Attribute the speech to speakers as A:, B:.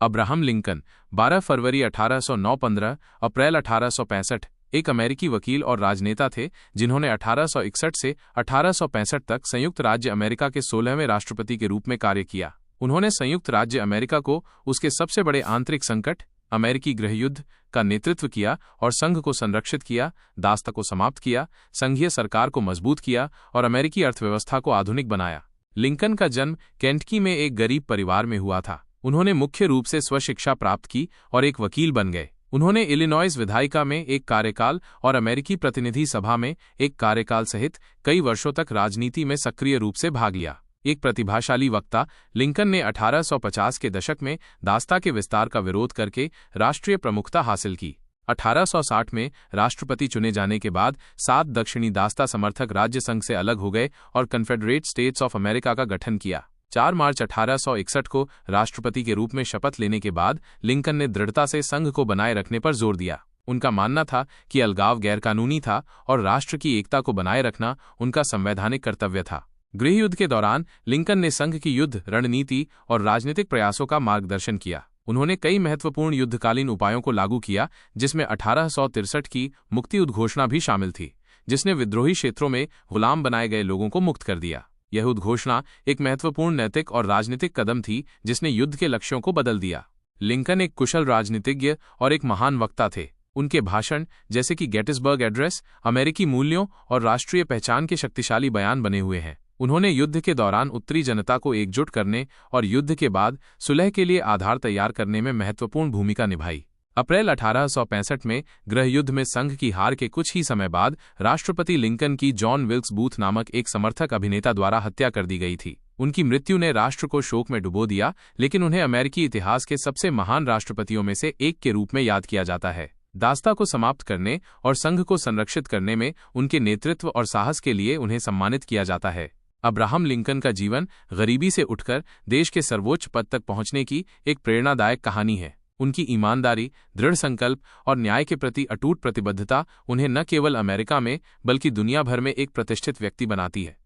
A: Abraham Lincoln 12 फरवरी 1809 15 अप्रैल 1865 एक अमेरिकी वकील और राजनेता थे जिन्होंने 1861 से 1865 तक संयुक्त राज्य अमेरिका के 16वें राष्ट्रपति के रूप में कार्य किया। उन्होंने संयुक्त राज्य अमेरिका को उसके सबसे बड़े आंतरिक संकट, अमेरिकी गृहयुद्ध का नेतृत्व किया और संघ को संरक्षित किया, दास्ता को समाप्त किया, संघीय सरकार को मजबूत किया और अमेरिकी अर्थव्यवस्था को आधुनिक बनाया। लिंकन का जन्म केंटकी में एक गरीब परिवार में हुआ था। उन्होंने मुख्य रूप से स्वशिक्षा प्राप्त की और एक वकील बन गए। उन्होंने इलिनॉइस विधायिका में एक कार्यकाल और अमेरिकी प्रतिनिधि सभा में एक कार्यकाल सहित कई वर्षों तक राजनीति में सक्रिय रूप से भाग लिया। एक प्रतिभाशाली वक्ता, लिंकन ने 1850 के दशक में दास्ता के विस्तार का विरोध करके राष्ट्रीय प्रमुखता हासिल की। 1860 में राष्ट्रपति चुने जाने के बाद 7 दक्षिणी दास्ता समर्थक राज्य संघ से अलग हो गए और कन्फेडरेट स्टेट्स ऑफ अमेरिका का गठन किया। 4 मार्च 1861 को राष्ट्रपति के रूप में शपथ लेने के बाद लिंकन ने दृढ़ता से संघ को बनाए रखने पर जोर दिया। उनका मानना था कि अलगाव गैरकानूनी था और राष्ट्र की एकता को बनाए रखना उनका संवैधानिक कर्तव्य था। गृहयुद्ध के दौरान लिंकन ने संघ की युद्ध रणनीति और राजनीतिक प्रयासों का मार्गदर्शन किया। उन्होंने कई महत्वपूर्ण युद्धकालीन उपायों को लागू किया, जिसमें 1863 की मुक्ति उद्घोषणा भी शामिल थी, जिसने विद्रोही क्षेत्रों में गुलाम बनाए गए लोगों को मुक्त कर दिया। यह उद्घोषणा एक महत्वपूर्ण नैतिक और राजनीतिक कदम थी जिसने युद्ध के लक्ष्यों को बदल दिया। लिंकन एक कुशल राजनीतिज्ञ और एक महान वक्ता थे। उनके भाषण, जैसे कि गेटिसबर्ग एड्रेस, अमेरिकी मूल्यों और राष्ट्रीय पहचान के शक्तिशाली बयान बने हुए हैं। उन्होंने युद्ध के दौरान उत्तरी जनता को एकजुट करने और युद्ध के बाद सुलह के लिए आधार तैयार करने में महत्वपूर्ण भूमिका निभाई। अप्रैल 1865 में गृहयुद्ध में संघ की हार के कुछ ही समय बाद राष्ट्रपति लिंकन की जॉन विल्क्स बूथ नामक एक समर्थक अभिनेता द्वारा हत्या कर दी गई थी। उनकी मृत्यु ने राष्ट्र को शोक में डुबो दिया, लेकिन उन्हें अमेरिकी इतिहास के सबसे महान राष्ट्रपतियों में से एक के रूप में याद किया जाता है। दास्ता को समाप्त करने और संघ को संरक्षित करने में उनके नेतृत्व और साहस के लिए उन्हें सम्मानित किया जाता है। अब्राहम लिंकन का जीवन गरीबी से उठकर देश के सर्वोच्च पद तक पहुंचने की एक प्रेरणादायक कहानी है। उनकी ईमानदारी, दृढ़ संकल्प और न्याय के प्रति अटूट प्रतिबद्धता उन्हें न केवल अमेरिका में बल्कि दुनिया भर में एक प्रतिष्ठित व्यक्ति बनाती है।